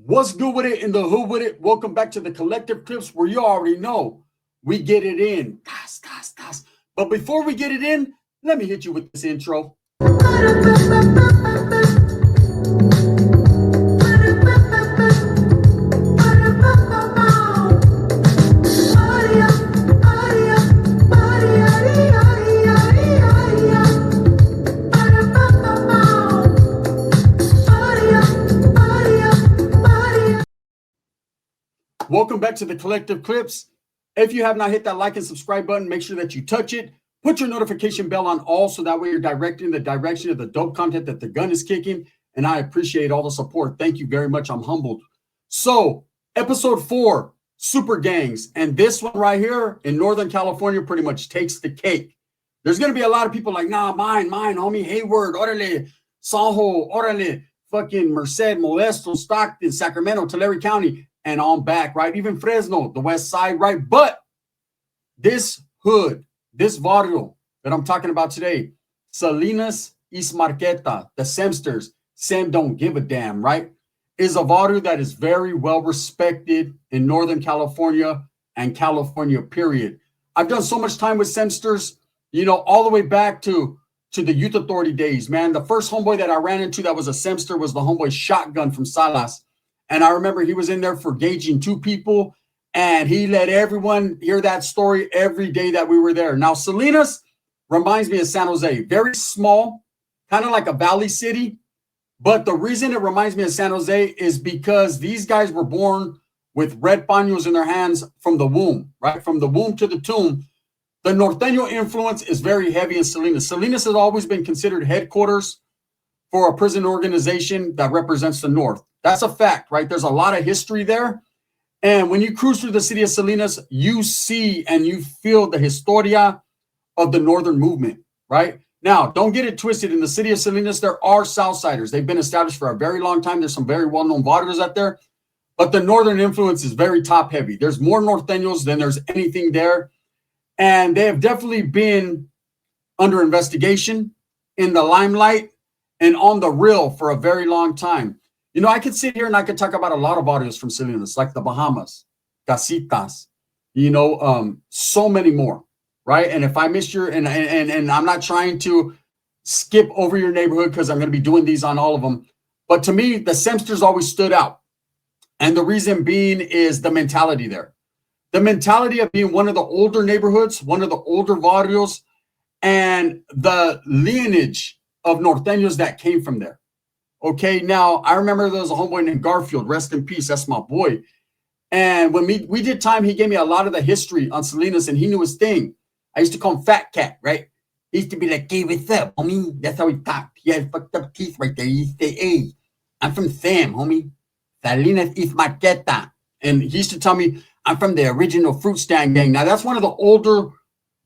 What's good with it in the hood with it? Welcome back to the Collective Clips where you already know we get it in. Gas. But before we get it in, let me hit you with this intro. Welcome back to the Collective Clips. If you have not hit that like and subscribe button, make sure that you touch it. Put your notification bell on all so that way you're directing the direction of the dope content that the gun is kicking. And I appreciate all the support. Thank you very much. I'm humbled. So, episode 4, Super Gangs. And this one right here in Northern California pretty much takes the cake. There's going to be a lot of people like, nah, mine, homie, Hayward, orale, Sanjo, orale, fucking Merced, Modesto, Stockton, Sacramento, Tulare County, and on back, right? Even Fresno, the west side, right? But this hood, this barrio that I'm talking about today, Salinas, East Marketa, the Semsters, Sam don't give a damn, right? Is a barrio that is very well respected in Northern California and California, period. I've done so much time with Semsters, you know, all the way back to the Youth Authority days, man. The first homeboy that I ran into that was a Semster was the homeboy Shotgun from Salinas. And I remember he was in there for gauging 2 people, and he let everyone hear that story every day that we were there. Now, Salinas reminds me of San Jose. Very small, kind of like a valley city. But the reason it reminds me of San Jose is because these guys were born with red paños in their hands from the womb, right? From the womb to the tomb. The Norteño influence is very heavy in Salinas. Salinas has always been considered headquarters for a prison organization that represents the North. That's a fact, right? There's a lot of history there. And when you cruise through the city of Salinas, you see and you feel the historia of the Northern movement, right? Now, don't get it twisted. In the city of Salinas, there are Southsiders. They've been established for a very long time. There's some very well-known barrios out there. But the Northern influence is very top-heavy. There's more Norteños than there's anything there. And they have definitely been under investigation, in the limelight, and on the real for a very long time. You know, I could sit here and I could talk about a lot of barrios from Salinas, like the Bahamas, Casitas, you know, so many more, right? And if I miss your, and I'm not trying to skip over your neighborhood because I'm going to be doing these on all of them. But to me, the Semsters always stood out. And the reason being is the mentality there. The mentality of being one of the older neighborhoods, one of the older barrios, and the lineage of Norteños that came from there. Okay, now I remember there was a homeboy named Garfield, rest in peace, that's my boy. And when we did time, he gave me a lot of the history on Salinas and he knew his thing. I used to call him Fat Cat, right? He used to be like, hey, what's up, homie? That's how he talked. He had fucked up teeth right there. He used to say, hey, I'm from Sam, homie. Salinas East Marketa. And he used to tell me, I'm from the original fruit stand gang. Now, that's one of the older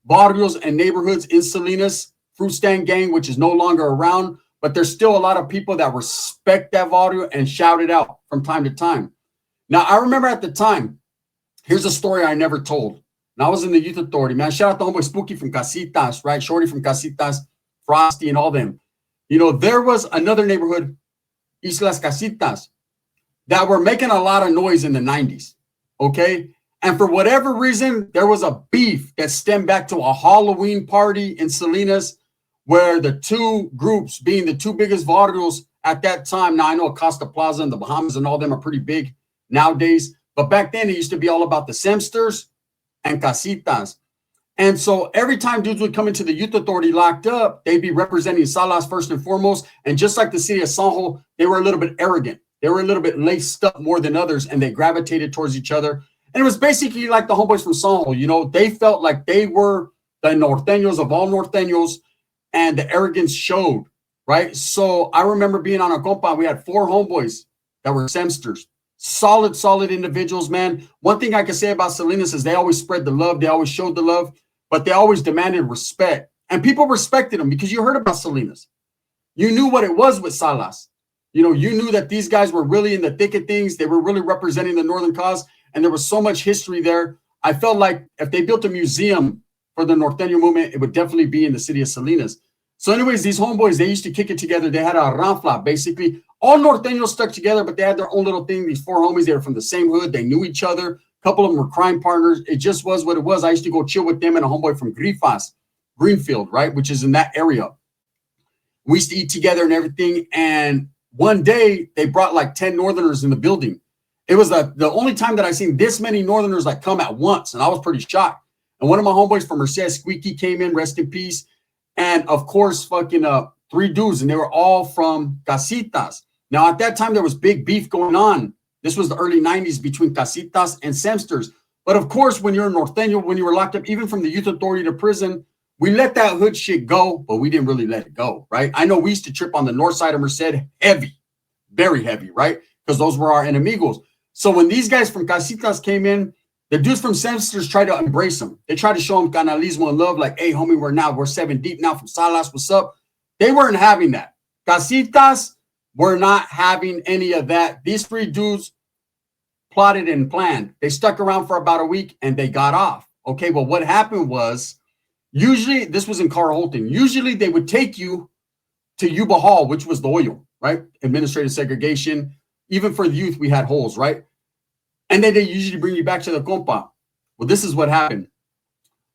barrios and neighborhoods in Salinas, fruit stand gang, which is no longer around. But there's still a lot of people that respect that barrio and shout it out from time to time. Now, I remember at the time, here's a story I never told. And I was in the Youth Authority, man. Shout out to homeboy Spooky from Casitas, right? Shorty from Casitas, Frosty, and all them. You know, there was another neighborhood, Islas Casitas, that were making a lot of noise in the 90s, okay? And for whatever reason, there was a beef that stemmed back to a Halloween party in Salinas, where the 2 groups, being the 2 biggest barrios at that time, now I know Costa Plaza and the Bahamas and all them are pretty big nowadays, but back then it used to be all about the Semsters and Casitas. And so every time dudes would come into the Youth Authority locked up, they'd be representing Salas first and foremost. And just like the city of Sanjo, they were a little bit arrogant. They were a little bit laced up more than others, and they gravitated towards each other. And it was basically like the homeboys from Sanjo, you know, they felt like they were the Norteños of all Norteños, and the arrogance showed, right? So I remember being on a compa. We had 4 homeboys that were Semsters. Solid individuals, man. One thing I can say about Salinas is they always spread the love. They always showed the love, but they always demanded respect. And people respected them because you heard about Salinas. You knew what it was with Salas. You know, you knew that these guys were really in the thick of things. They were really representing the Northern cause. And there was so much history there. I felt like if they built a museum for the Norteño movement, it would definitely be in the city of Salinas. So anyways, these homeboys, they used to kick it together. They had a ranfla, basically all norteños stuck together, but they had their own little thing. These 4 homies, they were from the same hood. They knew each other. A couple of them were crime partners. It just was what it was. I used to go chill with them and a homeboy from Greenfield, right, which is in that area. We used to eat together and everything. And one day they brought like 10 Northerners in the building. It was the only time that I seen this many Northerners like come at once. And I was pretty shocked. And one of my homeboys from Merced, Squeaky, came in, rest in peace. And of course, fucking 3 dudes, and they were all from Casitas. Now, at that time, there was big beef going on. This was the early 90s between Casitas and Semsters. But of course, when you're a Norteño, when you were locked up, even from the youth authority to prison, we let that hood shit go, but we didn't really let it go, right? I know we used to trip on the north side of Merced heavy, very heavy, right? Because those were our enemigos. So when these guys from Casitas came in, the dudes from Semsters tried to embrace them. They tried to show them canalismo and love, like, hey, homie, we're 7 deep now from Salas, what's up? They weren't having that. Casitas were not having any of that. These 3 dudes plotted and planned. They stuck around for about a week and they got off. Okay, well, what happened was, usually, this was in Carholton, usually they would take you to Yuba Hall, which was the oil, right? Administrative segregation. Even for the youth, we had holes, right? And then they usually bring you back to the compa. Well, this is what happened.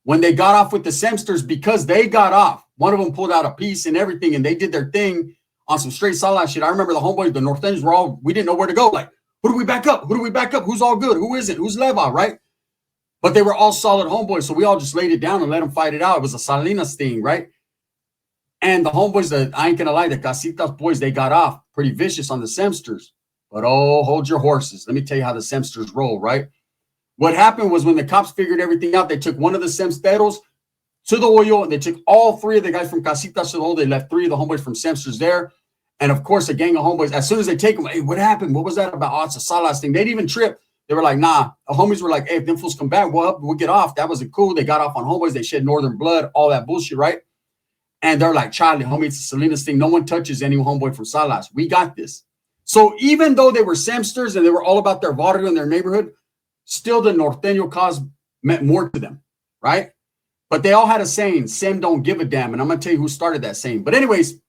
When they got off with the Semsters, because they got off, one of them pulled out a piece and everything, and they did their thing on some straight Salas shit. I remember the homeboys, the Norteños were all, we didn't know where to go. Like, who do we back up? Who do we back up? Who's all good? Who isn't? Who's Leva, right? But they were all solid homeboys, so we all just laid it down and let them fight it out. It was a Salinas thing, right? And the homeboys, I ain't gonna lie, the Casitas boys, they got off pretty vicious on the Semsters. But oh, hold your horses. Let me tell you how the Semsters roll, right? What happened was when the cops figured everything out, they took one of the Semsteros to the oil, and they took all 3 of the guys from Casitas to the oil. They left 3 of the homeboys from Semsters there. And of course, a gang of homeboys, as soon as they take them, hey, what happened? What was that about? Oh, it's a Salas thing. They didn't even trip. They were like, nah. The homies were like, hey, if them fools come back, we'll get off. That wasn't cool. They got off on homeboys. They shed northern blood, all that bullshit, right? And they're like, Charlie, homie, it's a Salinas thing. No one touches any homeboy from Salas. We got this. So even though they were Semsters and they were all about their barrio and their neighborhood, still the Norteño cause meant more to them, right? But they all had a saying, Sem don't give a damn. And I'm going to tell you who started that saying. But anyways,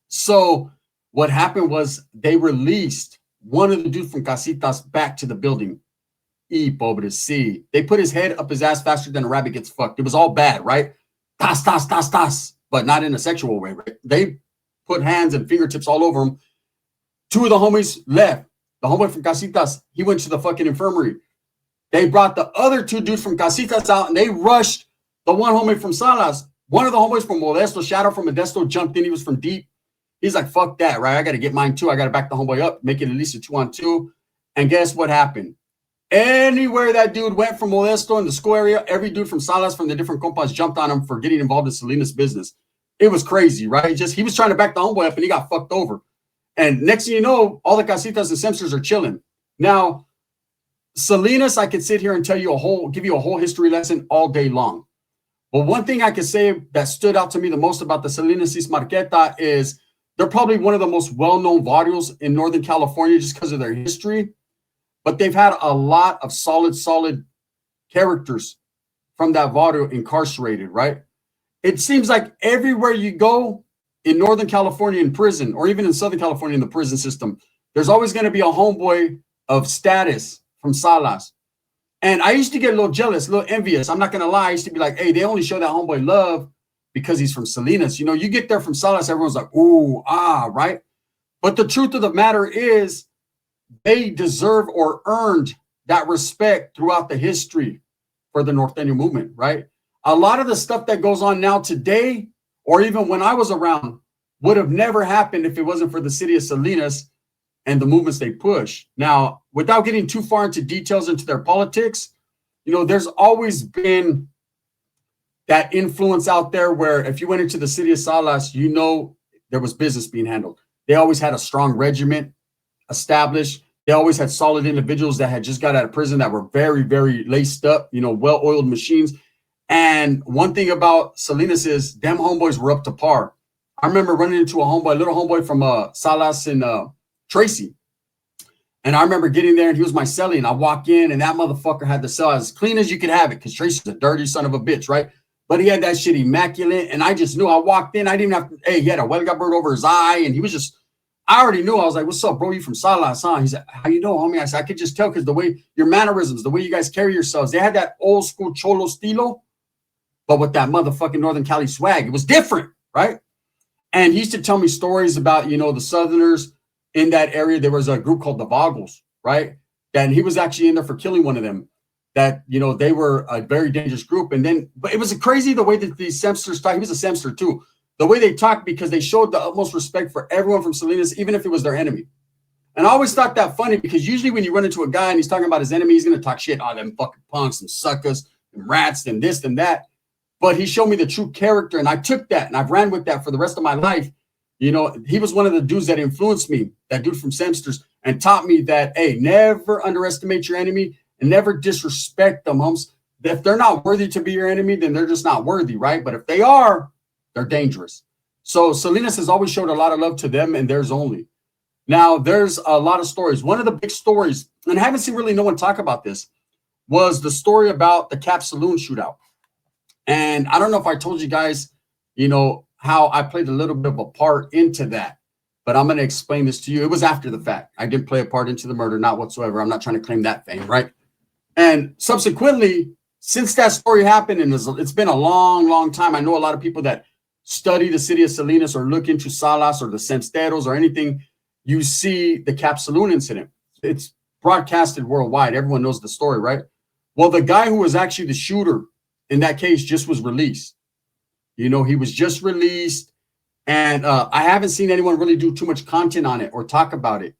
so what happened was they released one of the dudes from Casitas back to the building. Pobre si. They put his head up his ass faster than a rabbit gets fucked. It was all bad, right? Tas, tas, tas, tas. But not in a sexual way, right? They put hands and fingertips all over him. 2 of the homies left. The homeboy from Casitas, he went to the fucking infirmary. They brought the other 2 dudes from Casitas out, and they rushed the one homie from Salas. One of the homeboys from Modesto, Shadow from Modesto, jumped in. He was from deep. He's like, fuck that, right? I got to get mine too. I got to back the homeboy up, make it at least a 2-on-2. And guess what happened? Anywhere that dude went from Modesto in the school area, every dude from Salas from the different compas jumped on him for getting involved in Salinas business. It was crazy, right? He was trying to back the homeboy up, and he got fucked over. And next thing you know, all the Casitas and Semsters are chilling. Now, Salinas, I could sit here and give you a whole history lesson all day long. But one thing I could say that stood out to me the most about the Salinas East Marketa is they're probably one of the most well-known barrios in Northern California just because of their history. But they've had a lot of solid characters from that barrio incarcerated, right? It seems like everywhere you go in Northern California in prison, or even in Southern California in the prison system, there's always going to be a homeboy of status from Salas. And I used to get a little jealous, a little envious. I'm not going to lie. I used to be like, hey, they only show that homeboy love because he's from Salinas. You know, you get there from Salas, everyone's like, ooh, ah, right? But the truth of the matter is they deserve or earned that respect throughout the history for the Norteño movement, right? A lot of the stuff that goes on now today, or even when I was around, would have never happened if it wasn't for the city of Salinas and the movements they push. Now, without getting too far into details into their politics, you know, there's always been that influence out there where if you went into the city of Salas, you know, there was business being handled. They always had a strong regiment established. They always had solid individuals that had just got out of prison that were very, very laced up, you know, well-oiled machines. And one thing about Salinas is them homeboys were up to par. I remember running into a little homeboy from Salas and Tracy. And I remember getting there and he was my cellie, and I walk in and that motherfucker had the cell as clean as you could have it because Tracy's a dirty son of a bitch, right? But he had that shit immaculate. And I just knew I walked in. I didn't even have to, hey, he had a huelga bird over his eye and he was just I already knew. I was like, what's up, bro? You from Salinas, huh? He's like, how you know, homie? I said, I could just tell because the way your mannerisms, the way you guys carry yourselves, they had that old school cholo stilo, but with that motherfucking Northern Cali swag. It was different, right? And he used to tell me stories about, the Southerners in that area. There was a group called the Boggles, right? And he was actually in there for killing one of them. That, they were a very dangerous group. And then, but it was crazy the way that these Semsters talk. He was a Semster too. The way they talked, because they showed the utmost respect for everyone from Salinas, even if it was their enemy. And I always thought that funny, because usually when you run into a guy and he's talking about his enemy, he's going to talk shit. Oh, them fucking punks and suckers and rats and this and that. But he showed me the true character, and I took that and I've ran with that for the rest of my life. He was one of the dudes that influenced me, that dude from Semsters, and taught me that, hey, never underestimate your enemy and never disrespect them, homes. If they're not worthy to be your enemy, then they're just not worthy, right? But if they are, they're dangerous. So Salinas has always showed a lot of love to them and theirs only. Now, there's a lot of stories. One of the big stories, and I haven't seen really no one talk about this, was the story about the Cap Saloon shootout. And I don't know if I told you guys, how I played a little bit of a part into that, but I'm going to explain this to you. It was after the fact. I didn't play a part into the murder, not whatsoever. I'm not trying to claim that fame, right? And subsequently, since that story happened, and it's been a long, long time, I know a lot of people that study the city of Salinas or look into Salas or the Semsteros or anything, you see the Cap Saloon incident. It's broadcasted worldwide. Everyone knows the story, right? Well, the guy who was actually the shooter in that case just was released. He was just released, and I haven't seen anyone really do too much content on it or talk about it.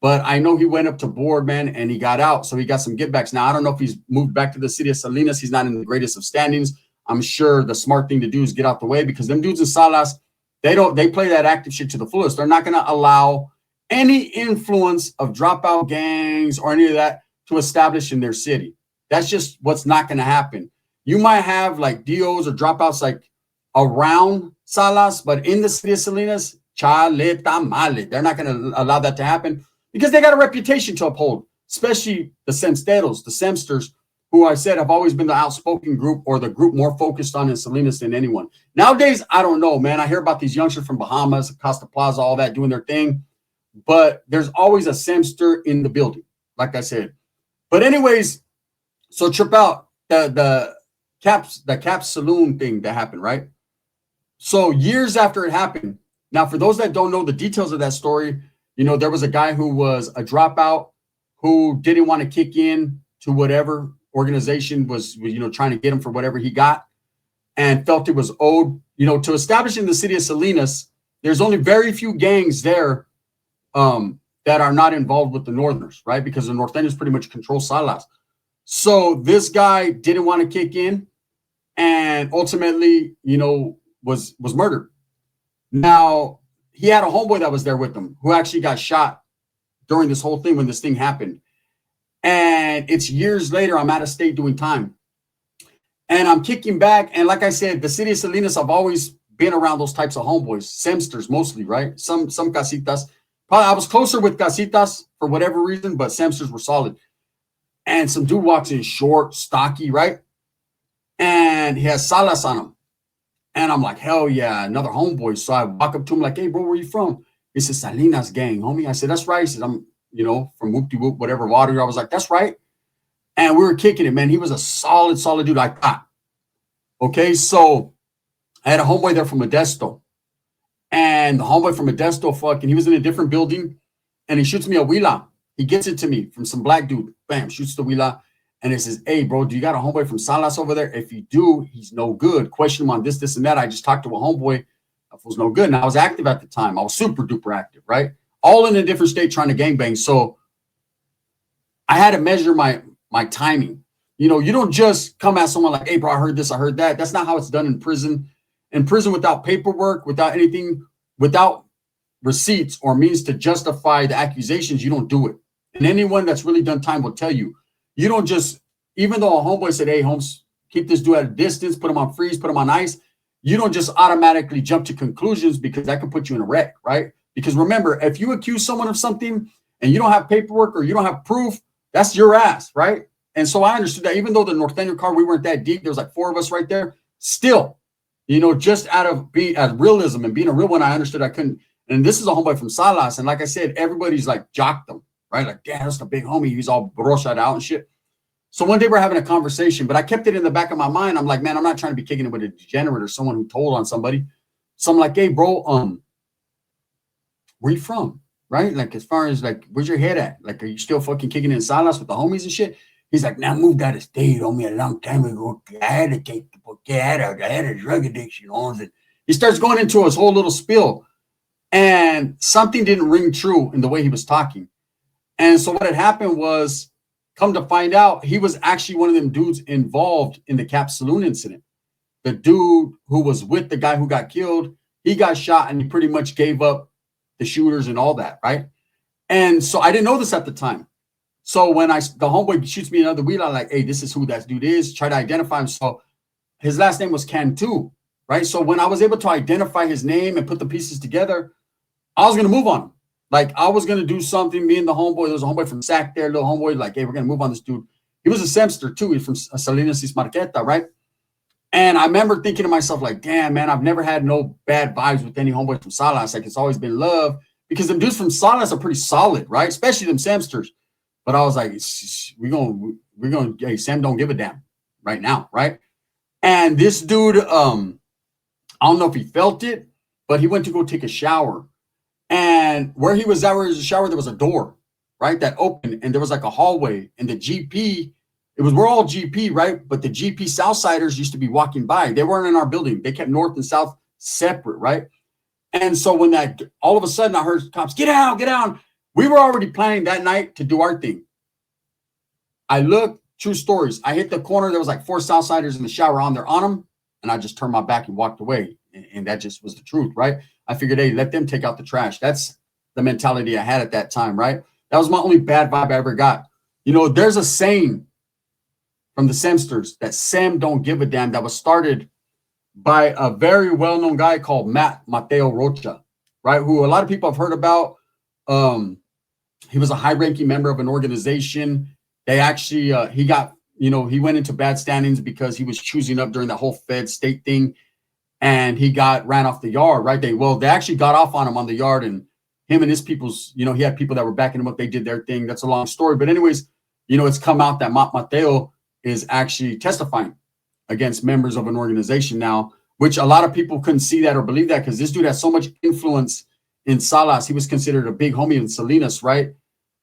But I know he went up to board, man, and he got out. So he got some givebacks. Now, I don't know if he's moved back to the city of Salinas. He's not in the greatest of standings. I'm sure the smart thing to do is get out the way, because them dudes in Salas, they play that active shit to the fullest. They're not going to allow any influence of dropout gangs or any of that to establish in their city. That's just what's not going to happen. You might have like DOs or dropouts like around Salas, but in the city of Salinas, chale tamale. They're not going to allow that to happen, because they got a reputation to uphold, especially the Semsteros, the Semsters, who I said have always been the outspoken group, or the group more focused on in Salinas than anyone. Nowadays, I don't know, man. I hear about these youngsters from Bahamas, Costa Plaza, all that doing their thing, but there's always a Semster in the building, like I said. But anyways, so trip out the Cap Saloon thing that happened, right? So years after it happened, now for those that don't know the details of that story, there was a guy who was a dropout who didn't want to kick in to whatever organization was trying to get him for whatever he got, and felt it was owed. To establish in the city of Salinas, there's only very few gangs there that are not involved with the Northerners, right? Because the Northerners pretty much control Salas. So this guy didn't want to kick in, and ultimately, was murdered. Now, he had a homeboy that was there with him who actually got shot during this whole thing when this thing happened. And it's years later, I'm out of state doing time. And I'm kicking back. And like I said, the city of Salinas, I've always been around those types of homeboys, Semsters mostly, right? Some casitas. Probably I was closer with casitas for whatever reason, but Semsters were solid. And some dude walks in short, stocky, right? And he has Salas on him. And I'm like, hell yeah, another homeboy. So I walk up to him like, hey, bro, where you from? He said, Salinas gang, homie. I said, that's right. He said, I'm, from whoop-de-whoop, whatever, water. I was like, that's right. And we were kicking it, man. He was a solid dude, I thought. Okay, so I had a homeboy there from Modesto. And the homeboy from Modesto, he was in a different building. And he shoots me a huila. He gets it to me from some black dude. Bam, shoots the huila. And it says, hey, bro, do you got a homeboy from Salas over there? If you do, he's no good. Question him on this, and that. I just talked to a homeboy. That was no good. And I was active at the time. I was super duper active, right? All in a different state trying to gangbang. So I had to measure my timing. You don't just come at someone like, hey, bro, I heard this, I heard that. That's not how it's done in prison. In prison, without paperwork, without anything, without receipts or means to justify the accusations, you don't do it. And anyone that's really done time will tell you, you don't just, even though a homeboy said, hey, Holmes, keep this dude at a distance, put him on freeze, put him on ice, you don't just automatically jump to conclusions, because that can put you in a wreck, right? Because remember, if you accuse someone of something and you don't have paperwork or you don't have proof, that's your ass, right? And so I understood that, even though the Northender car, we weren't that deep, there was like 4 of us right there, still, just out of realism and being a real one, I understood I couldn't And this is a homeboy from Salinas. And like I said, everybody's like jocked him, right? Like, damn, that's the big homie. He's all broshad out and shit. So one day we're having a conversation, but I kept it in the back of my mind. I'm like, man, I'm not trying to be kicking it with a degenerate or someone who told on somebody. So I'm like, hey, bro, where you from? Right? Like, as far as like, where's your head at? Like, are you still fucking kicking in Salinas with the homies and shit? He's like, now I moved out of state on me a long time ago. I had to take the I had a drug addiction on it. He starts going into his whole little spill. And something didn't ring true in the way he was talking. And so what had happened was, come to find out, he was actually one of them dudes involved in the Cap Saloon incident. The dude who was with the guy who got killed, he got shot and he pretty much gave up the shooters and all that, right? And so I didn't know this at the time. So when the homeboy shoots me another wheel, I'm like, hey, this is who that dude is. Try to identify him. So his last name was Cantu, right? So when I was able to identify his name and put the pieces together, I was going to move on him. Like, I was going to do something. Me and the homeboy, there was a homeboy from SAC there, little homeboy, like, hey, we're going to move on this dude. He was a Semster too. He's from Salinas, Marketa, right? And I remember thinking to myself, like, damn, man, I've never had no bad vibes with any homeboy from Salinas. Like, it's always been love, because them dudes from Salinas are pretty solid, right? Especially them Semsters. But I was like, we're going, hey, Sam don't give a damn right now, right? And this dude, I don't know if he felt it, but he went to go take a shower. And where he was at, where there was a shower, there was a door, right, that opened, and there was like a hallway. And the GP, we're all GP, right? But the GP Southsiders used to be walking by. They weren't in our building. They kept north and south separate, right? And so when all of a sudden I heard cops, get out, get out. We were already planning that night to do our thing. I looked, true stories. I hit the corner. There was like 4 Southsiders in the shower on them. And I just turned my back and walked away. And that just was the truth, right? I figured, hey, let them take out the trash. That's the mentality I had at that time, right? That was my only bad vibe I ever got. You know, there's a saying from the Semsters that Sam don't give a damn, that was started by a very well-known guy called Mateo Rocha, right? Who a lot of people have heard about. He was a high-ranking member of an organization. They actually, he went into bad standings because he was choosing up during the whole Fed state thing. And he ran off the yard, right? They actually got off on him on the yard, and him and his people's, he had people that were backing him up. They did their thing. That's a long story. But anyways, it's come out that Mateo is actually testifying against members of an organization now, which a lot of people couldn't see that or believe that, because this dude has so much influence in Salas. He was considered a big homie in Salinas, right?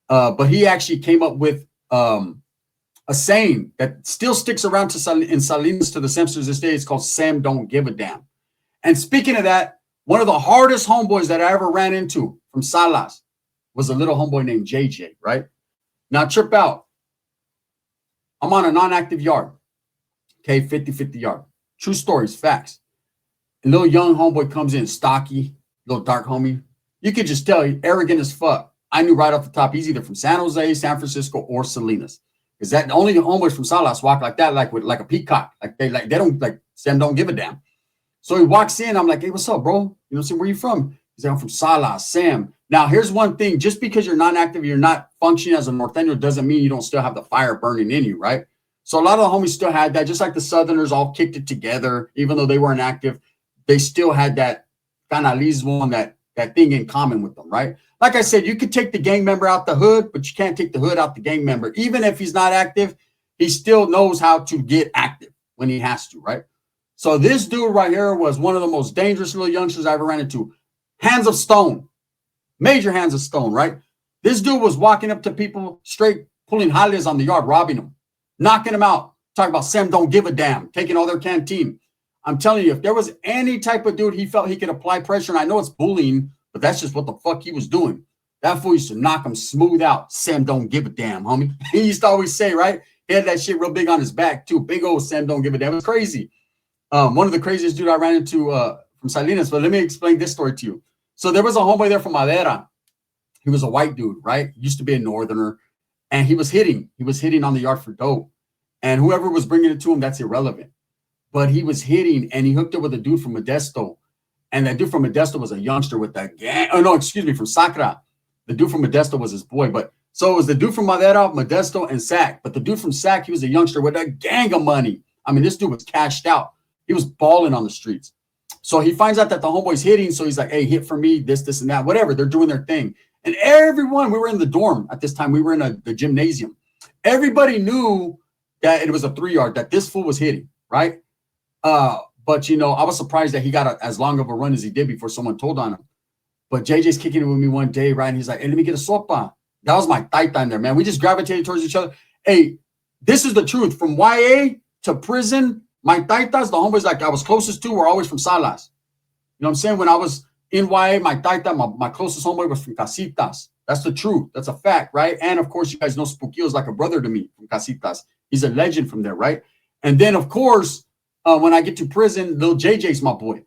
But he actually came up with a saying that still sticks around in Salinas to the Semsters this day. It's called Sam don't give a damn. And speaking of that, one of the hardest homeboys that I ever ran into from Salas was a little homeboy named JJ, right? Now, trip out. I'm on a non-active yard. Okay, 50-50 yard. True stories, facts. A little young homeboy comes in, stocky, little dark homie. You could just tell he arrogant as fuck. I knew right off the top he's either from San Jose, San Francisco, or Salinas. Is that the only homeboys from Salas walk like that, like a peacock? They don't Sam don't give a damn. So he walks in. I'm like, hey, what's up, bro? Where you from? He's like, I'm from Salas, Sam. Now, here's one thing. Just because you're not active, you're not functioning as a norteño, doesn't mean you don't still have the fire burning in you, right? So a lot of the homies still had that, just like the Southerners all kicked it together, even though they weren't active. They still had that canalismo and that thing in common with them, right? Like I said, you could take the gang member out the hood, but you can't take the hood out the gang member. Even if he's not active, he still knows how to get active when he has to, right? So this dude right here was one of the most dangerous little youngsters I ever ran into. Hands of stone, major hands of stone, right? This dude was walking up to people straight, pulling jales on the yard, robbing them, knocking them out, talking about Sam don't give a damn, taking all their canteen. I'm telling you, if there was any type of dude he felt he could apply pressure, and I know it's bullying, but that's just what the fuck he was doing. That fool used to knock him smooth out. Sam don't give a damn, homie. He used to always say, right? He had that shit real big on his back, too. Big old Sam don't give a damn. It was crazy. One of the craziest dude I ran into from Salinas. But let me explain this story to you. So there was a homeboy there from Madera. He was a white dude, right? He used to be a northerner. And he was hitting. He was hitting on the yard for dope. And whoever was bringing it to him, that's irrelevant. But he was hitting, and he hooked up with a dude from Modesto. And that dude from Modesto was a youngster with that gang. Oh, no, excuse me, from Sacra. The dude from Modesto was his boy. But so it was the dude from Madera, Modesto, and Sac. But the dude from Sac, he was a youngster with a gang of money. I mean, this dude was cashed out. He was balling on the streets. So he finds out that the homeboy's hitting. So he's like, hey, hit for me, this, and that, whatever. They're doing their thing. And everyone, we were in the dorm at this time. We were in the gymnasium. Everybody knew that it was a 3-yard, that this fool was hitting, right? But, you know, I was surprised that he got as long of a run as he did before someone told on him. But JJ's kicking it with me one day, right? And he's like, hey, let me get a sopa. That was my taita in there, man. We just gravitated towards each other. Hey, this is the truth. From YA to prison, my taitas, the homeboys like I was closest to were always from Salas. You know what I'm saying? When I was in YA, my taita, my closest homeboy was from Casitas. That's the truth. That's a fact, right? And, of course, you guys know Spookio is like a brother to me from Casitas. He's a legend from there, right? And then, of course, when I get to prison, little JJ's my boy.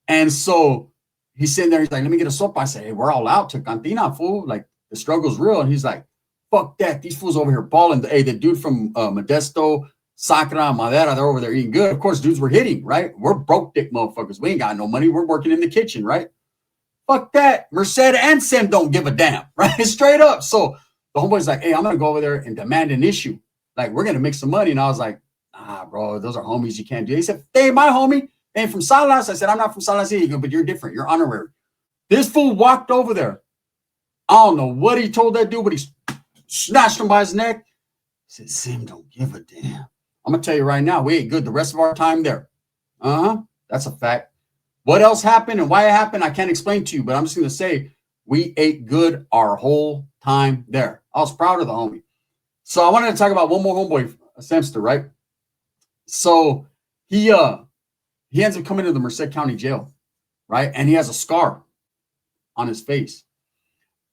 And so he's sitting there. He's like, let me get a soap. I say, hey, we're all out to Cantina, fool. Like, the struggle's real. And he's like, fuck that. These fools over here balling. Hey, the dude from Modesto, Sacra, Madera, they're over there eating good. Of course, dudes were hitting, right? We're broke dick motherfuckers. We ain't got no money. We're working in the kitchen, right? Fuck that. Merced and Sam don't give a damn, right? Straight up. So the homeboy's like, hey, I'm going to go over there and demand an issue. Like, we're going to make some money. And I was like, nah, bro, those are homies. You can't do it. He said, they ain't my homie. They ain't from Salas. I said, I'm not from Salas either, but you're different. You're honorary. This fool walked over there. I don't know what he told that dude, but he snatched him by his neck. He said, Sam don't give a damn. I'm going to tell you right now, we ate good the rest of our time there. That's a fact. What else happened and why it happened, I can't explain to you, but I'm just going to say we ate good our whole time there. I was proud of the homie. So I wanted to talk about one more homeboy, Samster, right? So he ends up coming to the Merced County Jail, right? And he has a scar on his face.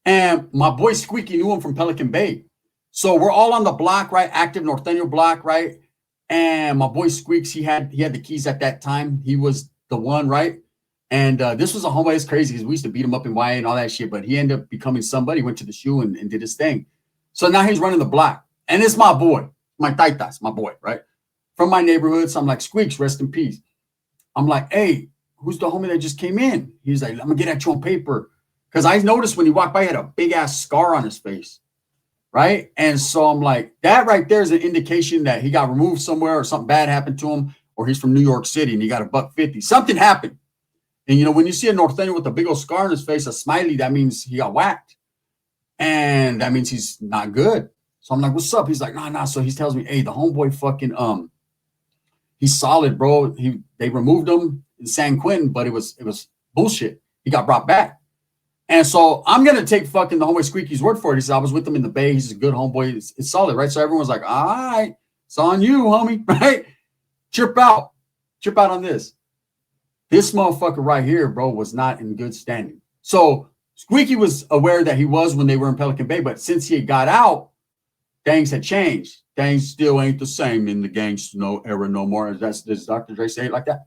And my boy Squeaky knew him from Pelican Bay. So we're all on the block, right? Active Norteño block, right? And my boy Squeaks, he had the keys at that time. He was the one, right? And this was a homeboy. It's crazy because we used to beat him up in YA and all that shit, but he ended up becoming somebody. He went to the shoe and did his thing. So now he's running the block. And it's my boy, my taitas, my boy, right? From my neighborhood. So I'm like, Squeaks, rest in peace. I'm like, hey, who's the homie that just came in? He's like, I'm going to get at you on paper. Because I noticed when he walked by, he had a big-ass scar on his face, right? And so I'm like, that right there is an indication that he got removed somewhere or something bad happened to him, or he's from New York City and he got $150. Something happened. And, you know, when you see a Norteño with a big old scar on his face, a smiley, that means he got whacked. And that means he's not good. So I'm like, what's up? He's like, nah. So he tells me, hey, the homeboy fucking, he's solid, bro. They removed him in San Quentin, but it was bullshit. He got brought back. And so I'm going to take fucking the homeboy Squeaky's word for it. He said, I was with him in the Bay. He's a good homeboy. It's solid, right? So everyone's like, all right, it's on you, homie, right? Chip out on this. This motherfucker right here, bro, was not in good standing. So Squeaky was aware that he was when they were in Pelican Bay, but since he got out, things had changed. Things still ain't the same in the gangster era no more. Does Dr. Dre say it like that?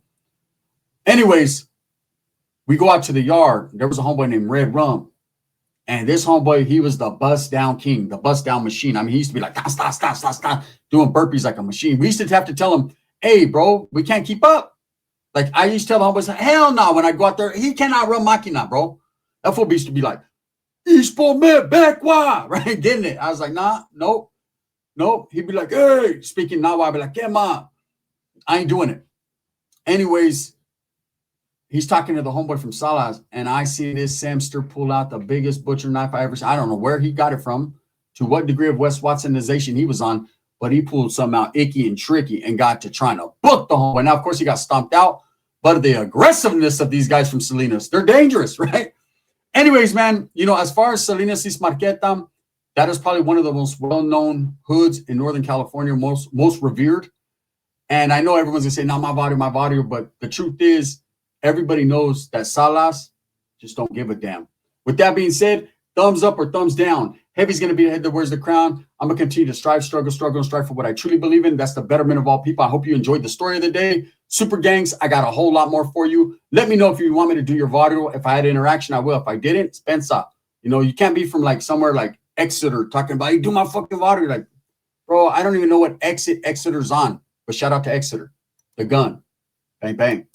Anyways, we go out to the yard. There was a homeboy named Red Rum. And this homeboy, he was the bust down king, the bust down machine. I mean, he used to be like, stop, doing burpees like a machine. We used to have to tell him, hey, bro, we can't keep up. Like, I used to tell the homeboys, hell no, when I go out there, he cannot run Makina, bro. That fool used to be like, Eastbourne man, back why? Right? Getting it. I was like, nah, nope. He'd be like, hey, speaking now, I'd be like, come on. I ain't doing it. Anyways, he's talking to the homeboy from Salas, and I see this Samster pull out the biggest butcher knife I ever seen. I don't know where he got it from, to what degree of West Watsonization he was on, but he pulled something out icky and tricky and got to trying to book the homeboy. Now, of course, he got stomped out, but the aggressiveness of these guys from Salinas, they're dangerous, right? Anyways, man, you know, as far as Salinas is Marketa, that is probably one of the most well-known hoods in Northern California, most revered. And I know everyone's going to say, no, my body, but the truth is, everybody knows that Salas just don't give a damn. With that being said, thumbs up or thumbs down. Heavy's going to be the head that wears the crown. I'm going to continue to strive, struggle, and strive for what I truly believe in. That's the betterment of all people. I hope you enjoyed the story of the day. Super gangs, I got a whole lot more for you. Let me know if you want me to do your video. If I had interaction, I will. If I didn't, Spencer. You know, you can't be from like somewhere like Exeter talking about, hey, do my fucking video. Like, bro, I don't even know what Exeter's on. But shout out to Exeter. The gun. Bang, bang.